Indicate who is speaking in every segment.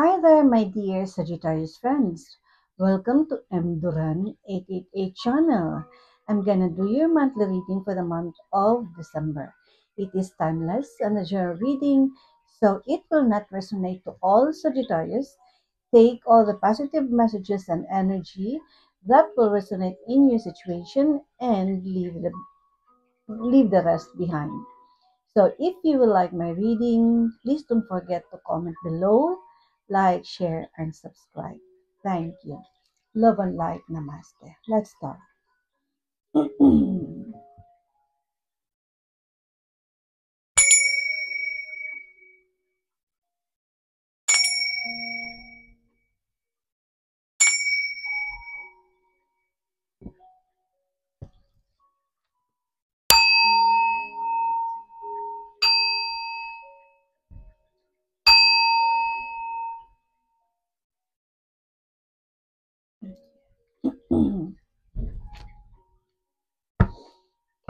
Speaker 1: Hi there, my dear Sagittarius friends. Welcome to M. Duran 888 channel. I'm gonna do your monthly reading for the month of December. It is timeless and a general reading, so it will not resonate to all Sagittarius. Take all the positive messages and energy that will resonate in your situation and leave the rest behind. So if you will like my reading, please don't forget to comment below, like, share, and subscribe. Thank you. Love and light. Namaste. Let's start.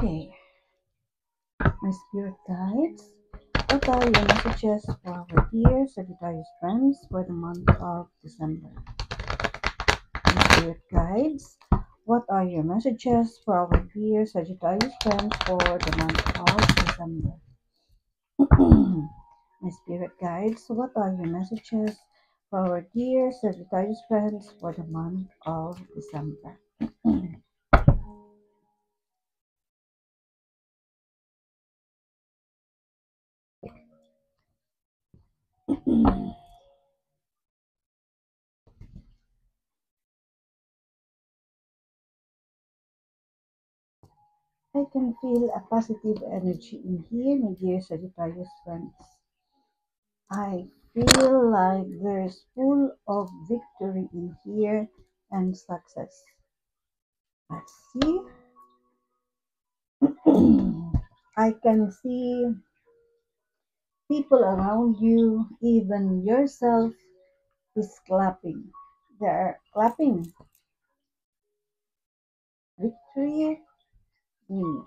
Speaker 1: Okay, my spirit guides. What are your messages for our dear Sagittarius friends for the month of December? My spirit guides. What are your messages for our dear Sagittarius friends for the month of December? My spirit guides, what are your messages for our dear Sagittarius friends for the month of December? I can feel a positive energy in here, my dear Sagittarius friends. I feel like there's full of victory in here and success. Let's see. I can see people around you, even yourself, is clapping. They're clapping. Victory. Hmm.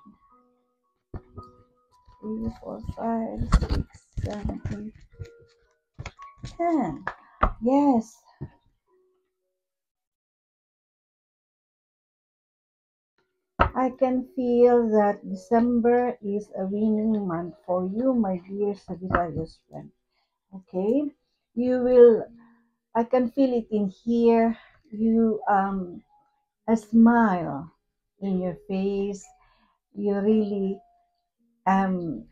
Speaker 1: 3, 4, 5, 6, 7, 8, 10. Yes, I can feel that December is a winning month for you, my dear Sagittarius friend. Okay, you will. I can feel it in here. You a smile in your face. You really um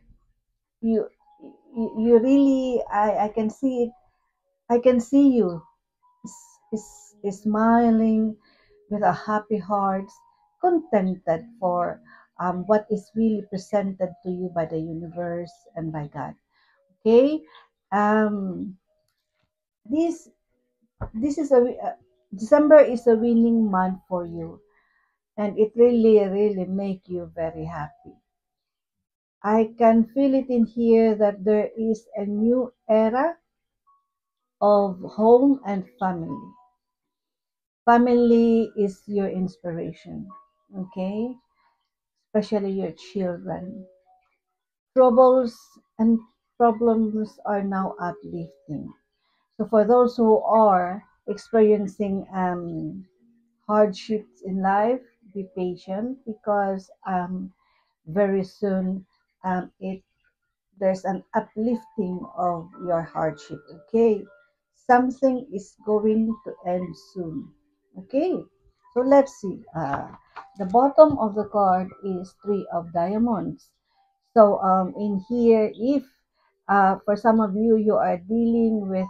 Speaker 1: you you really I can see it. I can see you is smiling with a happy heart, contented for what is really presented to you by the universe and by God. Okay, um, this this is December is a winning month for you, and it really make you very happy. I can feel it in here that there is a new era of home and family. Family is your inspiration, okay? Especially your children. Troubles and problems are now uplifting. So for those who are experiencing hardships in life, be patient because very soon it there's an uplifting of your hardship. Okay, something is going to end soon. Okay, so let's see. The bottom of the card is three of diamonds. So in here, if for some of you you are dealing with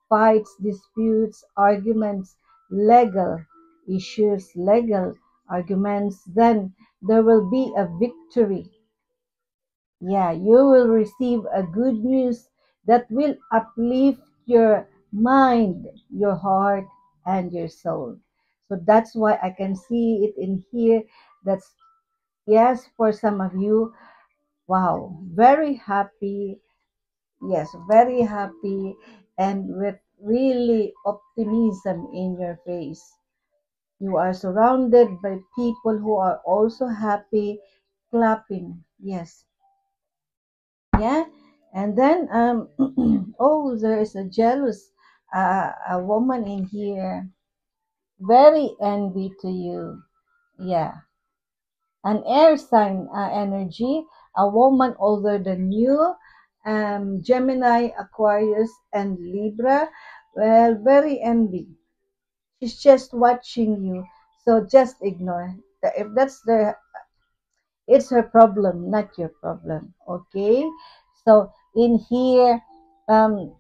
Speaker 1: fights, disputes, arguments, legal issues, legal arguments, then there will be a victory. Yeah, you will receive a good news that will uplift your mind, your heart, and your soul. So that's why I can see it in here. That's yes, for some of you. Wow, very happy. Yes, very happy and with really optimism in your face. You are surrounded by people who are also happy, clapping. Yes, yeah, and then oh, there is a jealous a woman in here very envy to you. Yeah, an air sign energy, a woman older than you, Gemini, Aquarius, and Libra. Well, very envy. She's just watching you, so just ignore. If that's the, it's her problem, not your problem. Okay. So in here, um,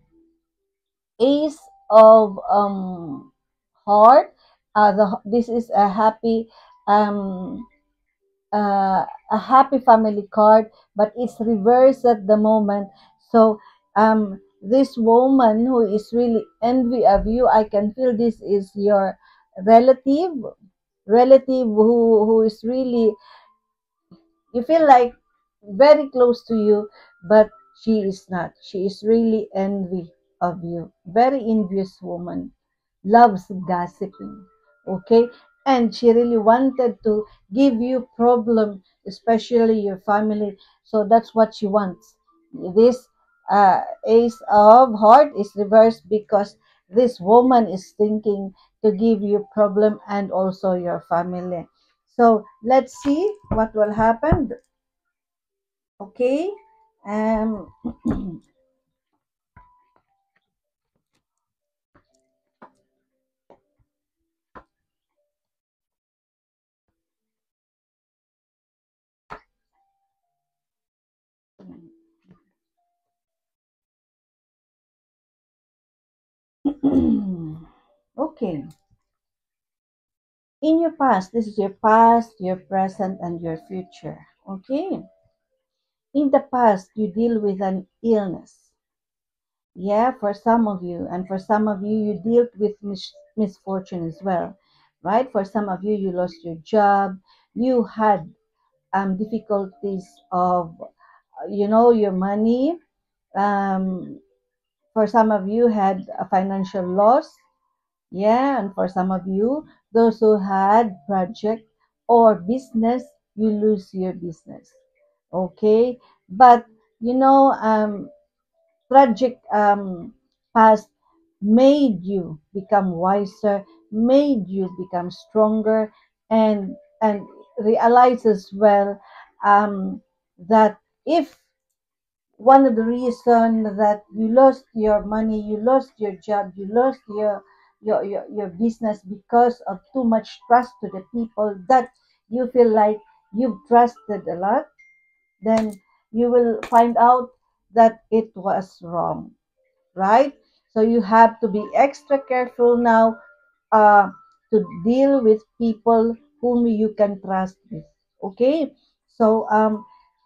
Speaker 1: Ace of Heart. This is um a happy family card, but it's reversed at the moment. So this woman who is really envy of you, I can feel this is your relative, who is really, you feel like very close to you, but she is not. She is really envy of you. Very envious woman. Loves gossiping. Okay? And she really wanted to give you problem, especially your family. So that's what she wants. This Ace of Heart is reversed because this woman is thinking to give you problem and also your family. So let's see what will happen. Okay. Um. Okay. In your past, this is your past, your present, and your future. Okay. In the past, you deal with an illness. Yeah, for some of you, and for some of you, you dealt with misfortune as well, right? For some of you, you lost your job. You had difficulties of, your money. Um, for some of you, had a financial loss. Yeah, and for some of you, those who had project or business, you lose your business. Okay, but you know, tragic past made you become wiser, made you become stronger, and realize as well that if one of the reason that you lost your money, you lost your job, you lost your business because of too much trust to the people that you feel like you've trusted a lot, then you will find out that it was wrong, right? So you have to be extra careful now uh, to deal with people whom you can trust with. Okay, so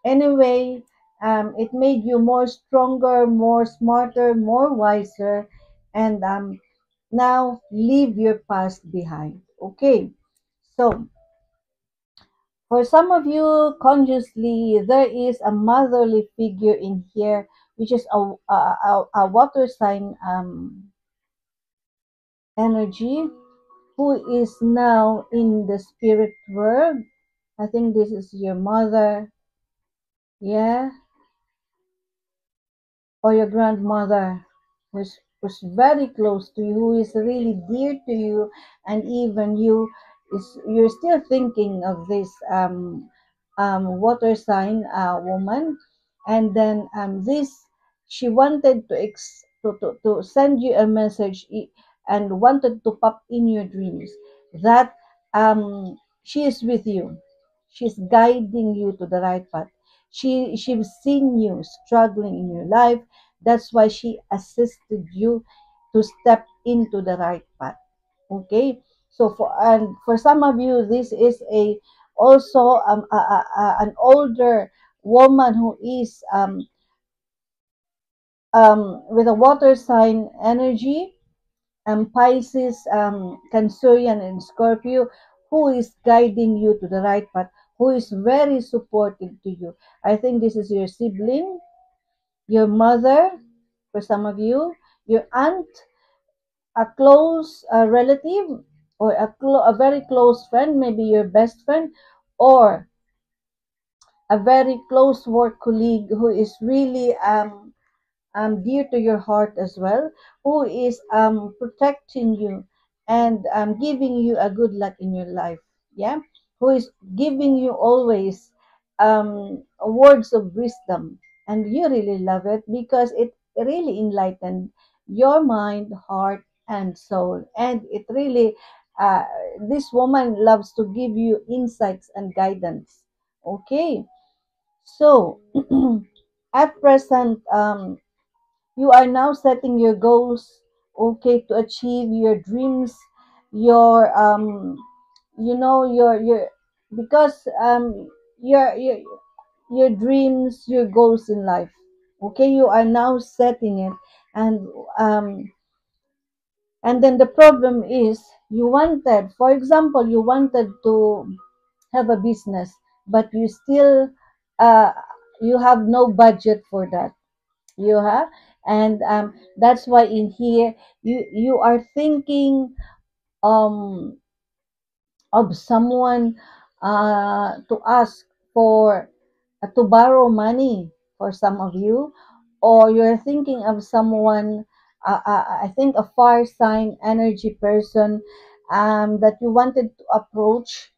Speaker 1: anyway, it made you more stronger, more smarter, more wiser, and now leave your past behind. Okay, so for some of you, consciously, there is a motherly figure in here, which is a water sign energy who is now in the spirit world. I think this is your mother, yeah, or your grandmother, who's very close to you, who is really dear to you, and even you're still thinking of this water sign woman, and then this she wanted to send you a message and wanted to pop in your dreams that she is with you, she's guiding you to the right path. She's seen you struggling in your life. That's why she assisted you to step into the right path. Okay. So for some of you, this is a also an older woman who is with a water sign energy, Pisces, Cancerian, and Scorpio, who is guiding you to the right path, who is very supportive to you. I think this is your sibling, your mother, for some of you, your aunt, a close relative, or a very close friend, maybe your best friend, or a very close work colleague who is really dear to your heart as well, who is protecting you and giving you a good luck in your life. Yeah, who is giving you always words of wisdom, and you really love it because it really enlightened your mind, heart, and soul, and it really uh, this woman loves to give you insights and guidance. Okay, so at present, you are now setting your goals, okay, to achieve your dreams, your your because your your dreams, your goals in life. Okay, you are now setting it, and um and then the problem is you wanted, for example, you wanted to have a business, but you still uh you have no budget for that. You have, and that's why in here you are thinking um of someone to ask for to borrow money for some of you, or you're thinking of someone, I think a fire sign energy person that you wanted to approach,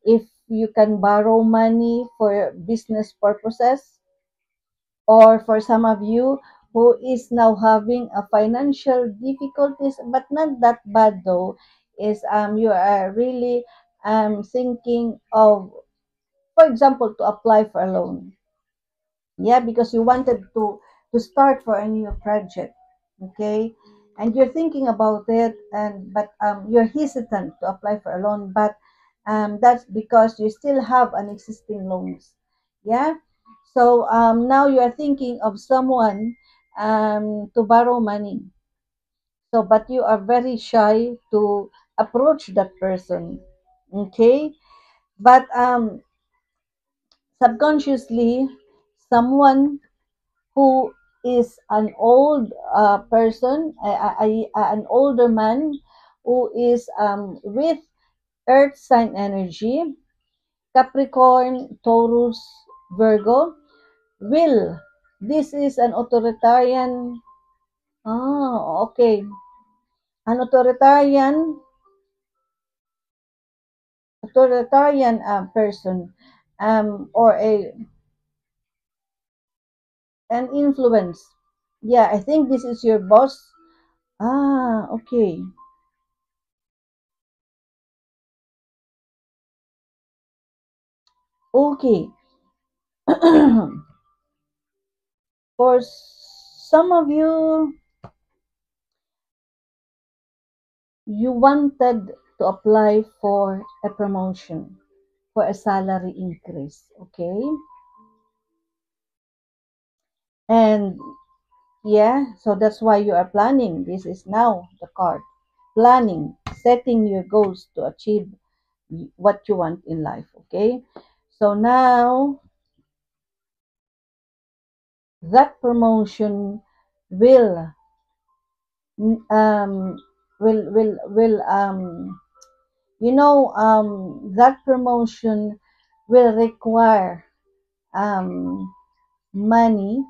Speaker 1: if you can borrow money for business purposes, or for some of you who is now having a financial difficulties, but not that bad though, is you are really thinking of, for example, to apply for a loan. Yeah, because you wanted to start for a new project. Okay, and you're thinking about it, and but you're hesitant to apply for a loan, but that's because you still have an existing loans. Yeah, so now you are thinking of someone to borrow money, so but you are very shy to approach that person. Okay, but subconsciously, someone who is an old person, an older man who is with earth sign energy, Capricorn, Taurus, Virgo, will. This is an authoritarian, okay, an authoritarian person, or an influence. Yeah, I think this is your boss. Okay. Okay. For some of you, you wanted to apply for a promotion, for a salary increase, okay? And yeah, so that's why you are planning. This is now the card. Planning, setting your goals to achieve what you want in life, okay? So now that promotion will um will that promotion will require money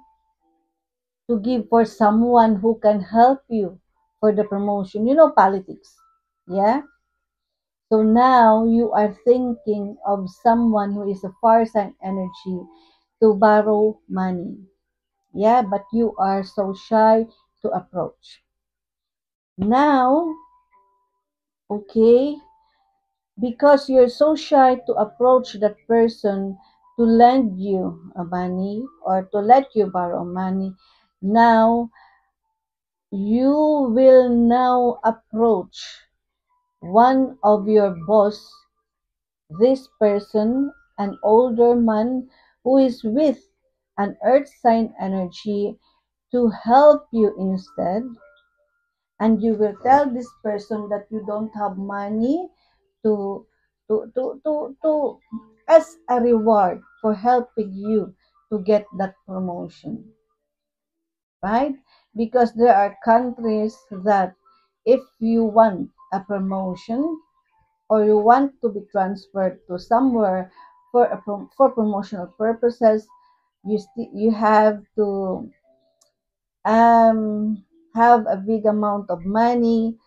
Speaker 1: to give for someone who can help you for the promotion. You know, politics. Yeah. So now you are thinking of someone who is a fire sign energy to borrow money. Yeah, but you are so shy to approach. Now, okay, because you're so shy to approach that person to lend you a money or to let you borrow money, now you will now approach one of your boss, this person, an older man who is with an earth sign energy, to help you instead, and you will tell this person that you don't have money to to as a reward for helping you to get that promotion, right? Because there are countries that if you want a promotion or you want to be transferred to somewhere for for promotional purposes, You have to have a big amount of money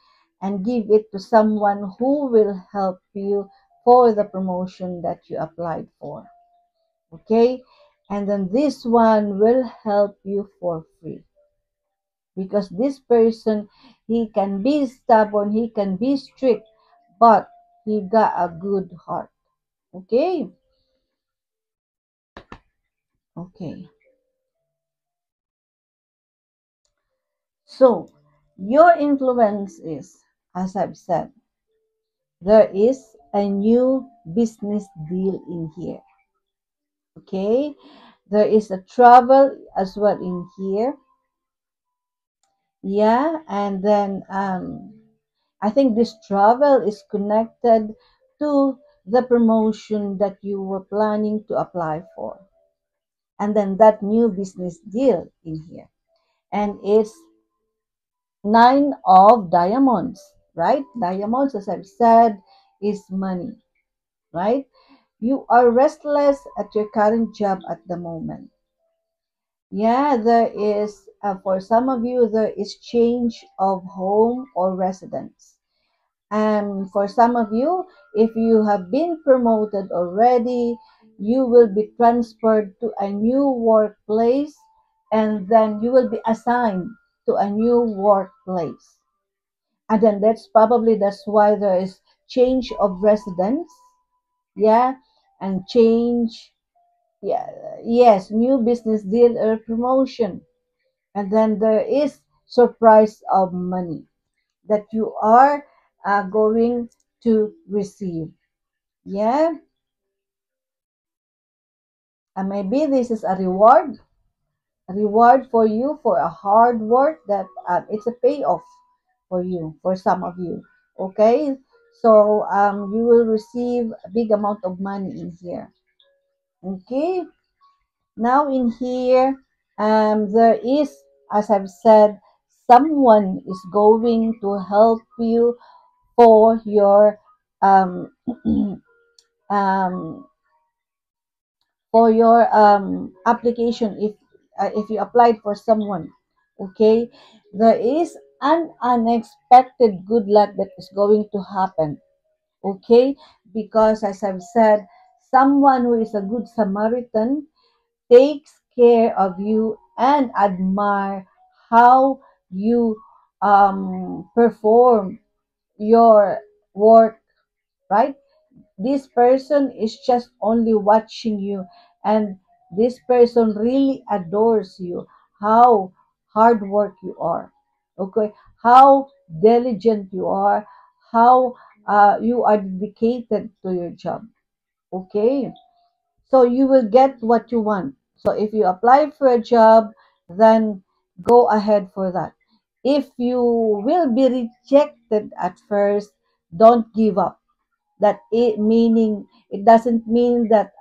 Speaker 1: and give it to someone who will help you for the promotion that you applied for. Okay? And then this one will help you for free, because this person, he can be stubborn, he can be strict, but he got a good heart. Okay? Okay. So, your influence is, as I've said, there is a new business deal in here. Okay? There is a travel as well in here. Yeah, and then I think this travel is connected to the promotion that you were planning to apply for. And then that new business deal in here. And it's nine of diamonds, right? Diamonds, as I've said, is money, right? You are restless at your current job at the moment. Yeah, there is, for some of you, there is change of home or residence. And for some of you, if you have been promoted already, you will be transferred to a new workplace, and then you will be assigned to a new workplace. And then that's why there is change of residence. Yeah, and change, yeah, yes, new business deal or promotion. And then there is surprise of money that you are going to receive. Yeah, and maybe this is a reward for you for a hard work that it's a payoff for you, for some of you. Okay, so you will receive a big amount of money in here. Okay, now in here, there is, as I've said, someone is going to help you for your um, um, application, if you applied for someone. Okay, there is an unexpected good luck that is going to happen. Okay, because as I've said, someone who is a good Samaritan takes care of you and admire how you perform your work, right? This person is just only watching you, and this person really adores you, how hard work you are. Okay, how diligent you are, how you are dedicated to your job. Okay, so you will get what you want. So if you apply for a job, then go ahead for that. If you will be rejected at first, don't give up. That it meaning, it doesn't mean that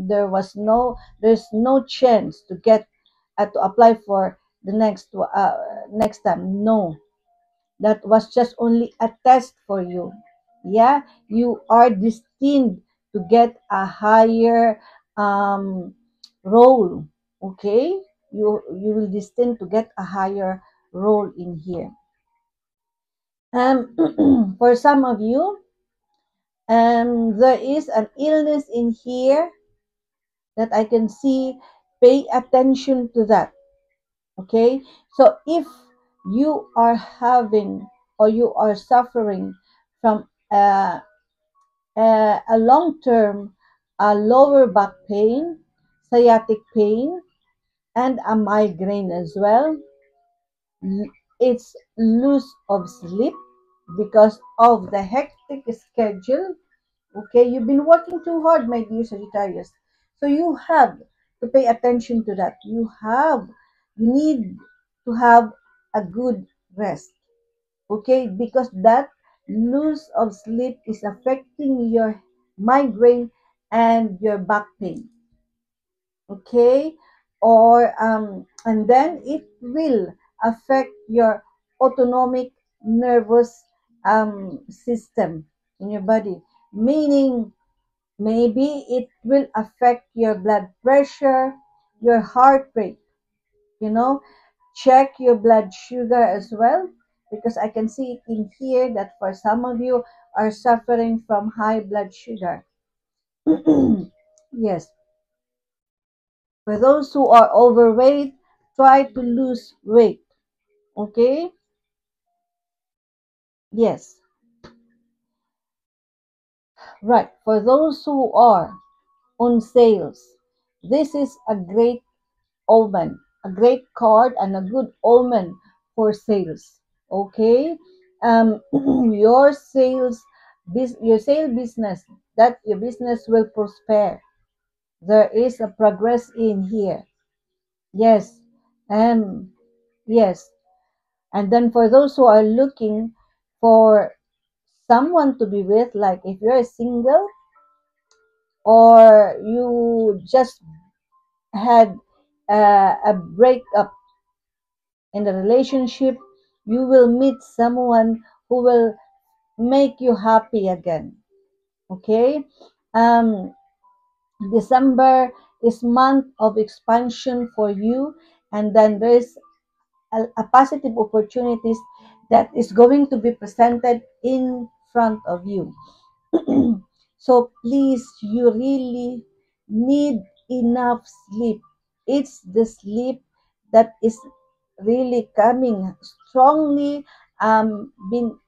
Speaker 1: there's no chance to get to apply for the next time. No, that was just only a test for you. Yeah, you are destined to get a higher um, role. Okay, you will destined to get a higher role in here. For some of you, there is an illness in here that I can see. Pay attention to that. Okay, so if you are having or you are suffering from a long term lower back pain, sciatic pain, and a migraine as well, it's loss of sleep because of the hectic schedule. Okay, you've been working too hard, my dear Sagittarius. So you have to pay attention to that. You need to have a good rest. Okay, because that loss of sleep is affecting your migraine and your back pain. Okay, or and then it will affect your autonomic nervous system in your body, meaning maybe it will affect your blood pressure, your heart rate, you know, check your blood sugar as well, because I can see it in here that for some of you are suffering from high blood sugar. Yes, for those who are overweight, try to lose weight. Okay? Yes, right. For those who are on sales, this is a great omen, a great card and a good omen for sales. Okay? Your sales, your sale business, that your business will prosper. There is a progress in here. Yes. Um, yes. And then for those who are looking for someone to be with, like if you're single or you just had a breakup in the relationship, you will meet someone who will make you happy again. Okay? Um, December is month of expansion for you, and then there's a positive opportunities that is going to be presented in front of you. So please, you really need enough sleep. It's the sleep that is really coming strongly, been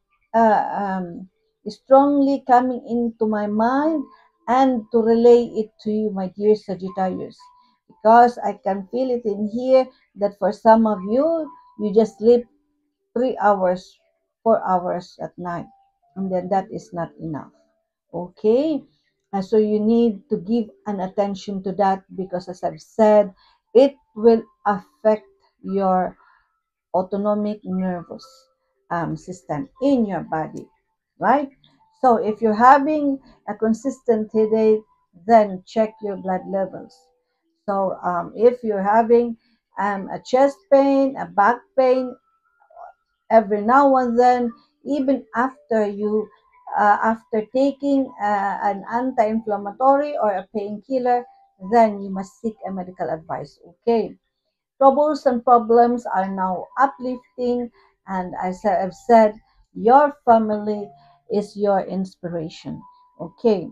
Speaker 1: strongly coming into my mind, and to relay it to you, my dear Sagittarius, because I can feel it in here that for some of you, you just sleep 3 hours, 4 hours at night, and then that is not enough. Okay, and so you need to give an attention to that, because as I've said, it will affect your autonomic nervous system in your body, right? So if you're having a consistent headache, then check your blood levels. So if you're having a chest pain, a back pain, every now and then, even after you after taking an anti-inflammatory or a painkiller, then you must seek a medical advice. Okay, troubles and problems are now uplifting, and as I've said, your family is your inspiration. Okay,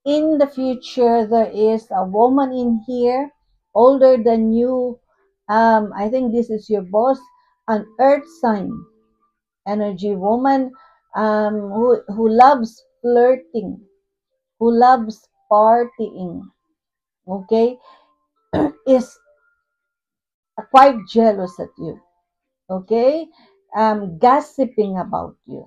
Speaker 1: in the future there is a woman in here older than you. I think this is your boss, an earth sign energy woman, who loves flirting, who loves partying, okay, is quite jealous at you, okay, gossiping about you,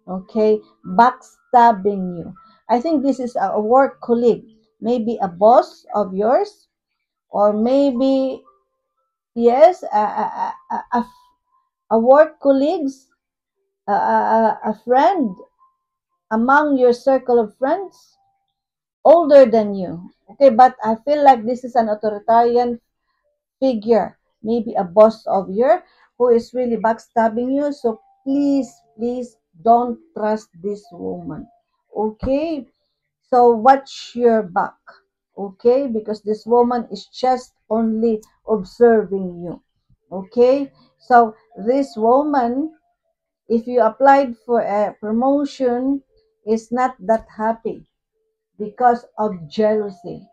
Speaker 1: okay, backstabbing you. I think this is a work colleague, maybe a boss of yours, or maybe, yes, a work colleagues, a friend among your circle of friends older than you. Okay, but I feel like this is an authoritarian figure, maybe a boss of yours who is really backstabbing you. So please, please don't trust this woman. Okay, so watch your back. Okay, because this woman is just only observing you. Okay, so this woman, if you applied for a promotion, is not that happy because of jealousy.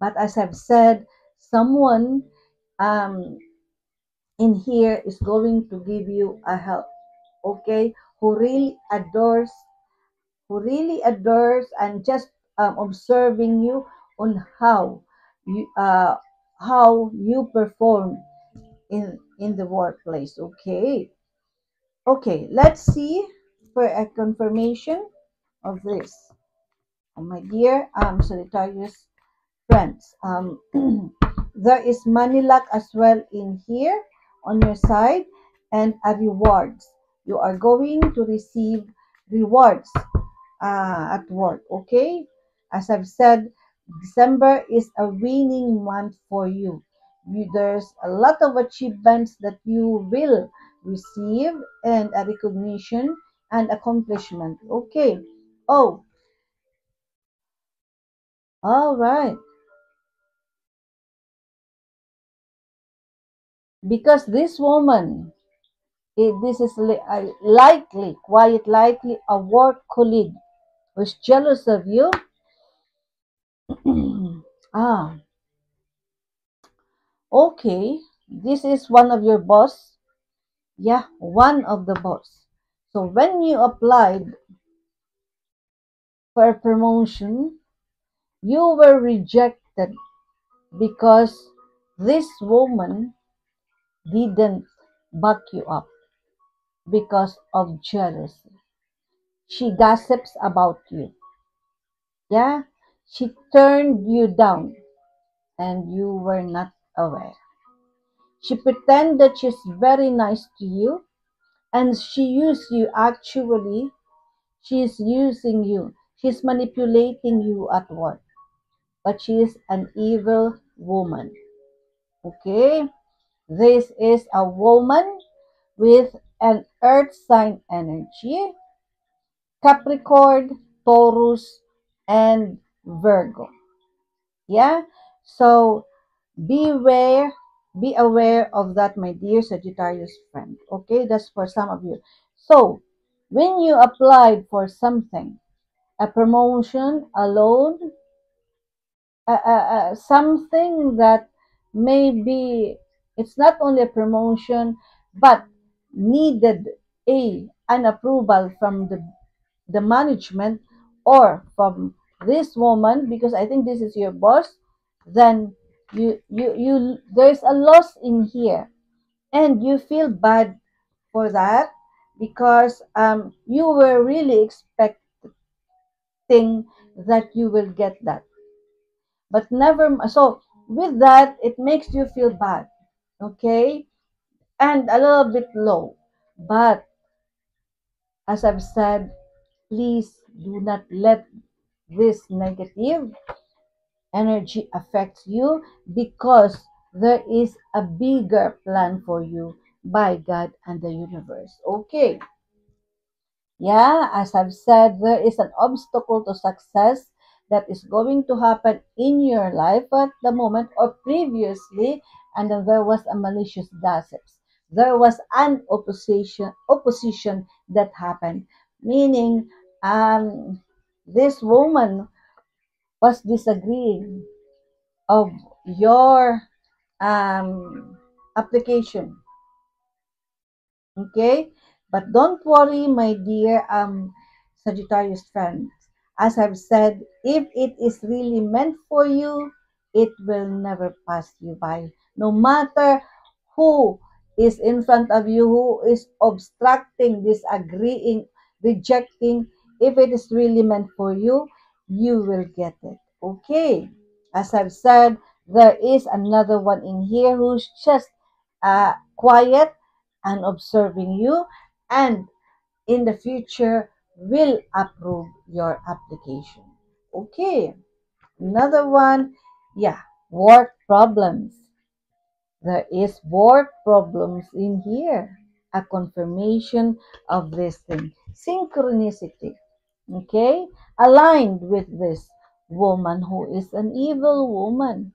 Speaker 1: But as I've said, someone um, in here is going to give you a help, okay? Who really adores, and just observing you on you uh, how you perform in the workplace, okay? Okay, let's see for a confirmation of this. Oh, my dear Sagittarius friends, there is money luck as well in here on your side, and a rewards. You are going to receive rewards at work. Okay, as I've said, December is a winning month for you. There's a lot of achievements that you will receive, and a recognition and accomplishment. Okay. Oh, all right. because this woman, this is likely, quite likely, a work colleague who's jealous of you. Ah, okay. This is one of your boss. Yeah, one of the boss. So when you applied for a promotion, you were rejected because this woman didn't back you up because of jealousy. She gossips about you. Yeah, she turned you down and you were not aware. She pretended she's very nice to you and she used you actually. She's using you. She's manipulating you at work. But she is an evil woman. Okay? This is a woman with an earth sign energy, Capricorn, Taurus, and Virgo. Yeah? So beware, be aware of that, my dear Sagittarius friend. Okay? That's for some of you. So when you applied for something, a promotion, a loan, something that maybe it's not only a promotion but needed an approval from the management or from this woman, because I think this is your boss, then you there's a loss in here and you feel bad for that because you were really expecting that you will get that, but never. So with that, it makes you feel bad, okay, and a little bit low. But as I've said, please do not let this negative energy affect you, because there is a bigger plan for you by God and the universe. Okay. Yeah, as I've said, there is an obstacle to success that is going to happen in your life at the moment or previously, and then there was a malicious gossips. There was an opposition that happened, meaning this woman was disagreeing of your application. Okay? But don't worry, my dear Sagittarius friends. As I've said, if it is really meant for you, it will never pass you by. No matter who is in front of you, who is obstructing, disagreeing, rejecting, if it is really meant for you, you will get it. Okay? As I've said, there is another one in here who's just quiet and observing you, and in the future will approve your application. Okay, another one, yeah, work problems. There is work problems in here. A confirmation of this thing. Synchronicity. Okay, aligned with this woman who is an evil woman.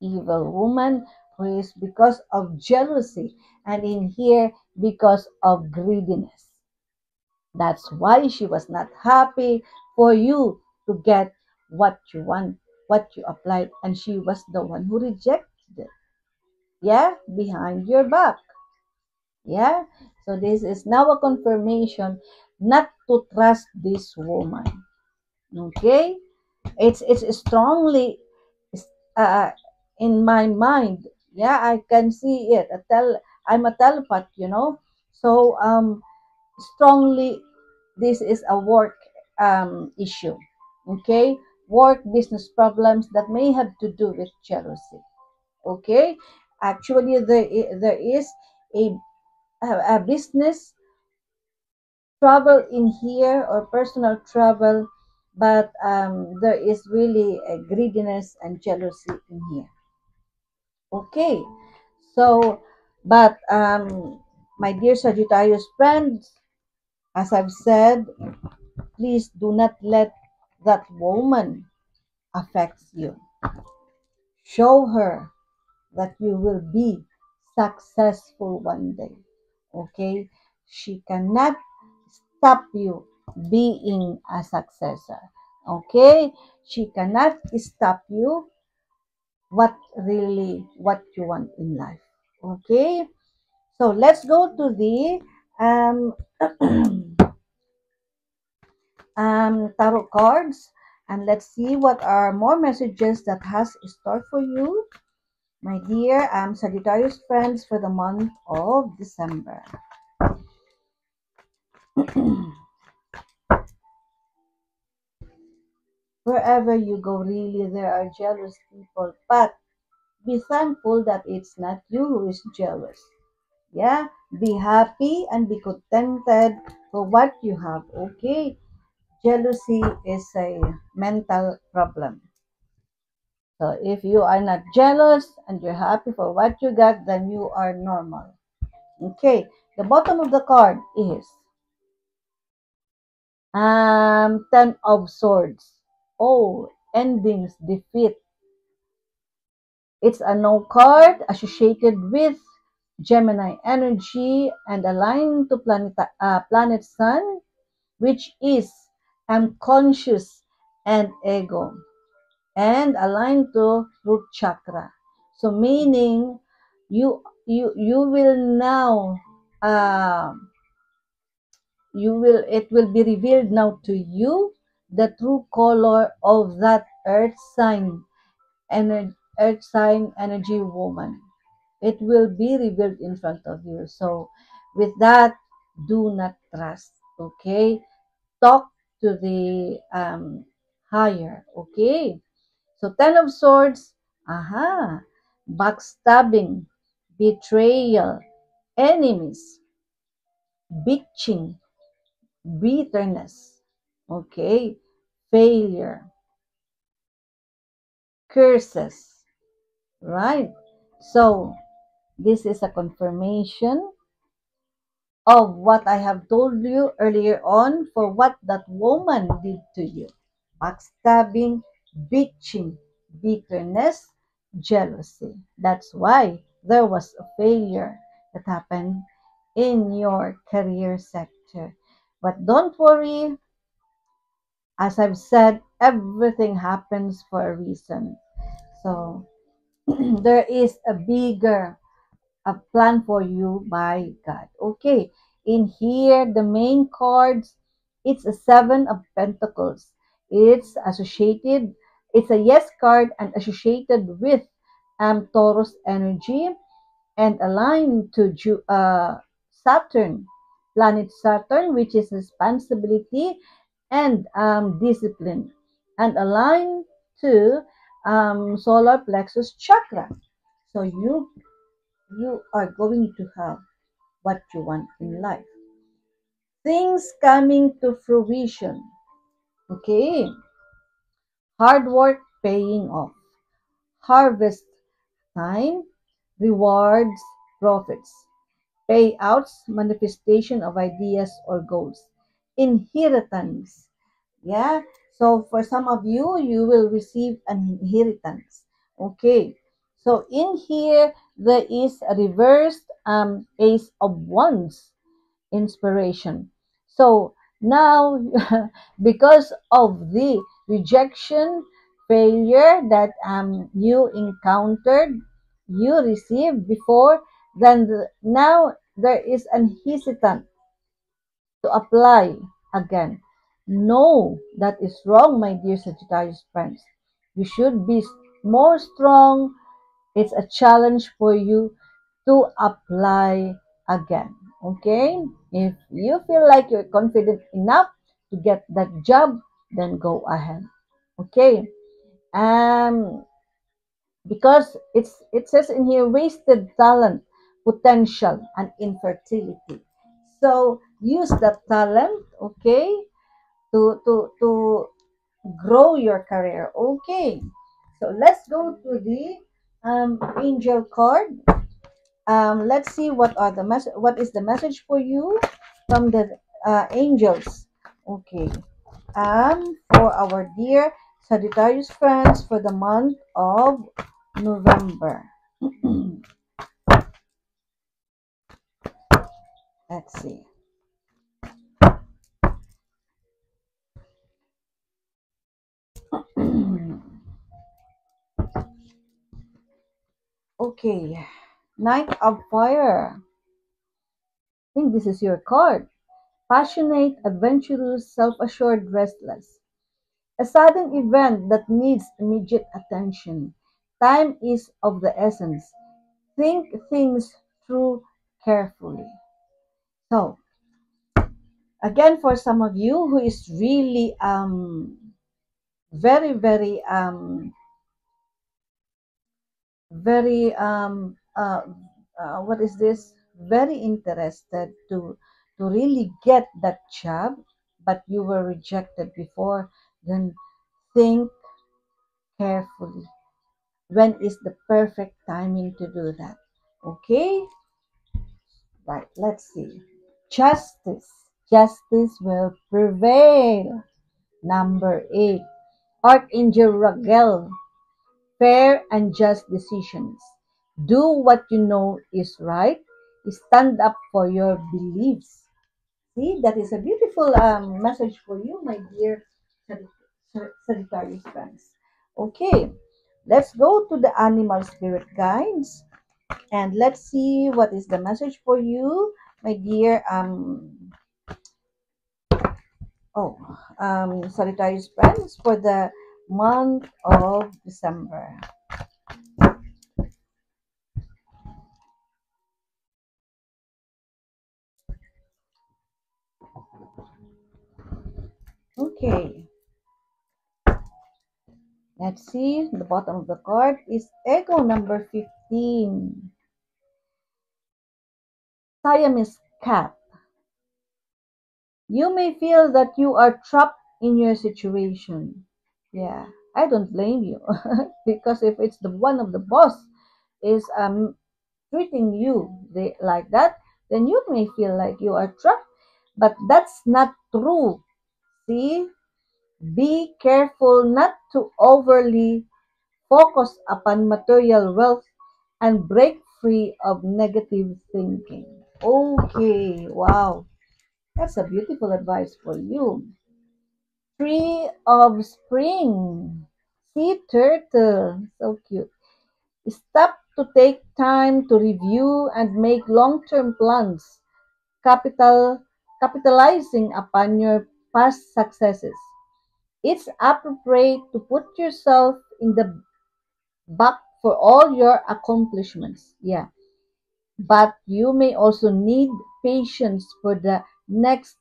Speaker 1: Evil woman who is because of jealousy, and in here because of greediness. That's why she was not happy for you to get what you want, what you applied, and she was the one who rejected it. Yeah, behind your back. Yeah, so this is now a confirmation not to trust this woman. Okay, it's strongly uh, in my mind. Yeah, I can see it. I'm a telepath, so strongly this is a work issue. Okay, work business problems that may have to do with jealousy. Okay, actually there is a a business trouble in here or personal trouble, but there is really a greediness and jealousy in here. Okay, so but my dear Sagittarius friends, as I've said, please do not let that woman affect you. Show her that you will be successful one day. Okay? She cannot stop you being a successor. Okay? She cannot stop you what you want in life. Okay? So let's go to the um, tarot cards, and let's see what are more messages that has in store for you, my dear Sagittarius friends, for the month of December. Wherever you go, really, there are jealous people, but be thankful that it's not you who is jealous. Yeah, be happy and be contented for what you have. Okay, jealousy is a mental problem. So if you are not jealous and you're happy for what you got, then you are normal. Okay, the bottom of the card is Ten of Swords. Oh, endings, defeat. It's a no card associated with Gemini energy and aligned to planet Sun, which is conscious and ego, and aligned to root chakra. So meaning you will now uh, it will be revealed now to you the true color of that earth sign energy woman. It will be revealed in front of you. So with that, do not trust. Okay, talk to the higher. Okay, so Ten of Swords, aha, backstabbing, betrayal, enemies, bitching, bitterness, okay, failure, curses, right? So this is a confirmation of what I have told you earlier on for what that woman did to you. Backstabbing, bitching, bitterness, jealousy. That's why there was a failure that happened in your career sector. But don't worry, as I've said, everything happens for a reason. So there is a plan for you by God. Okay, in here, the main cards, it's a Seven of Pentacles. It's associated, it's a yes card and associated with Taurus energy and aligned to Saturn, planet Saturn, which is responsibility and discipline, and aligned to solar plexus chakra. So you are going to have what you want in life. Things coming to fruition. Okay. Hard work paying off. Harvest time, rewards, profits. Payouts, manifestation of ideas or goals. Inheritance. Yeah. So for some of you, you will receive an inheritance. Okay. So in here, there is a reversed Ace of Wands inspiration. So now, because of the rejection, failure that you encountered, you received before, then now there is an hesitant to apply again. No, that is wrong, my dear Sagittarius friends. You should be more strong. It's a challenge for you to apply again. Okay? If you feel like you're confident enough to get that job, then go ahead. Okay? Um, because it says in here wasted talent, potential, and infertility. So use that talent, okay, to grow your career. Okay. So let's go to the angel card. Let's see what is the message for you from the angels. Okay. For our dear Sagittarius friends for the month of November. Let's see. Okay, Knight of Fire. I think this is your card. Passionate, adventurous, self-assured, restless. A sudden event that needs immediate attention. Time is of the essence. Think things through carefully. So, again, for some of you who is really very, very what is this? Very interested to really get that job, but you were rejected before, then think carefully. When is the perfect timing to do that? Okay? Right, let's see. Justice. Justice will prevail. Number 8. Archangel Raguel. Fair and just decisions. Do what you know is right. Stand up for your beliefs. See, that is a beautiful message for you, my dear Sagittarius friends. Okay, let's go to the animal spirit guides and let's see what is the message for you, my dear Sagittarius friends for the month of December. Okay, let's see. The bottom of the card is Ego number 15. Siamese cat. You may feel that you are trapped in your situation. Yeah, I don't blame you because if it's the one of the boss is treating you like that, then you may feel like you are trapped. But that's not true. See, be careful not to overly focus upon material wealth and break free of negative thinking. Okay, wow, that's a beautiful advice for you. Tree of Spring. Sea turtle. So cute. Stop to take time to review and make long-term plans, capital capitalizing upon your past successes. It's appropriate to put yourself in the back for all your accomplishments. Yeah. But you may also need patience for the next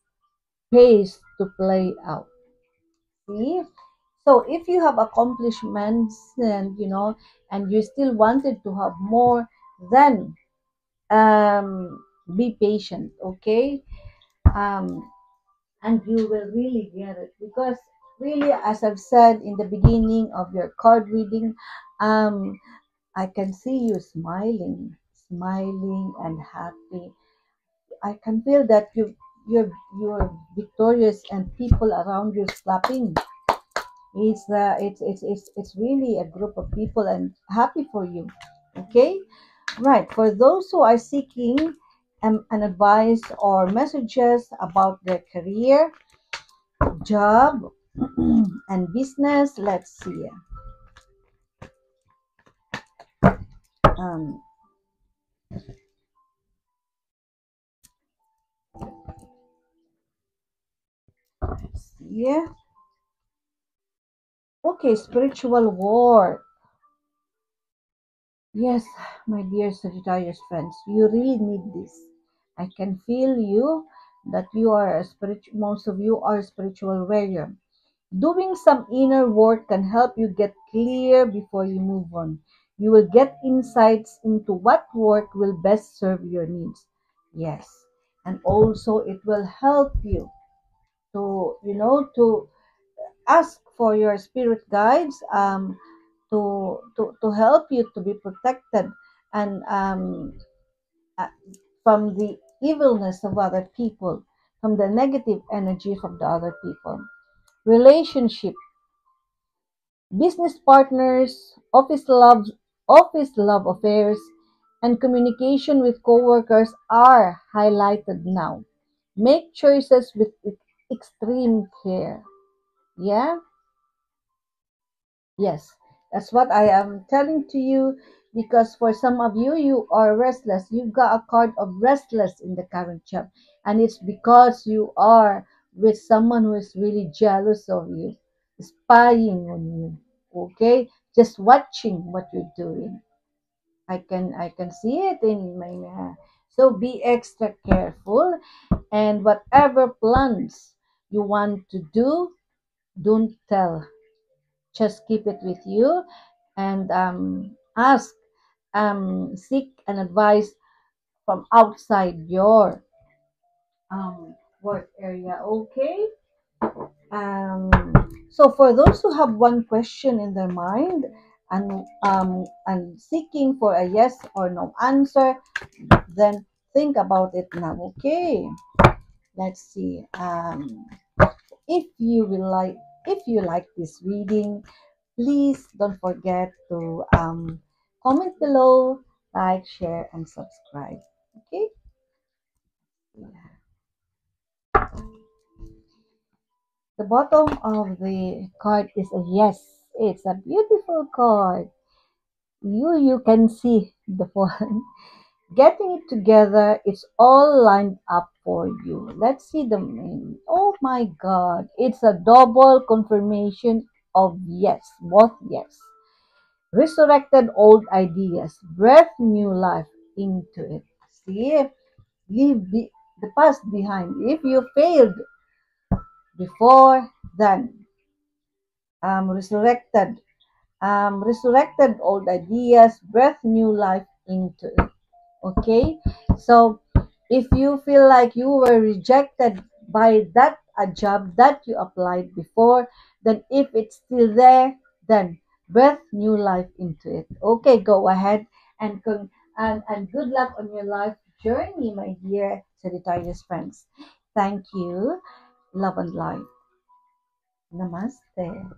Speaker 1: phase to play out. See? So if you have accomplishments and and you still wanted to have more, then be patient, okay? Um, and you will really get it because really, as I've said in the beginning of your card reading, um, I can see you smiling, smiling and happy. I can feel that you're victorious and people around you clapping. It's really a group of people and happy for you. Okay, right. For those who are seeking an advice or messages about their career, job, and business, let's see. Um, yeah. Okay, spiritual war. Yes, my dear Sagittarius friends, you really need this. I can feel you that you are a spiritual. Most of you are a spiritual warrior. Doing some inner work can help you get clear before you move on. You will get insights into what work will best serve your needs. Yes. And also it will help you to ask for your spirit guides to help you to be protected and uh, from the evilness of other people, from the negative energy from the other people. Relationship, business partners, office love affairs, and communication with coworkers are highlighted now. Make choices with extreme care. Yeah? Yes, that's what I am telling to you because for some of you, you are restless. You've got a card of restless in the current job, and it's because you are with someone who is really jealous of you, spying on you. Okay, just watching what you're doing. I can see it in my so be extra careful and whatever plans you want to do, don't tell, just keep it with you and ask seek an advice from outside your work area. Okay. um so for those who have one question in their mind and seeking for a yes or no answer, then think about it now. Okay, let's see. If you will like if you like this reading, please don't forget to comment below, like, share, and subscribe. Okay? The bottom of the card is a yes. It's a beautiful card. You can see the one. Getting it together, it's all lined up for you. Let's see the main. Oh my God. It's a double confirmation of yes. Both yes. Resurrected old ideas, breathe new life into it. See, leave the past behind. If you failed before, then resurrected, resurrected old ideas, breathe new life into it. Okay, so if you feel like you were rejected by that a job that you applied before, then if it's still there, then breathe new life into it. Okay, go ahead and and good luck on your life journey, my dear Sagittarius friends. Thank you. Love and light. Namaste.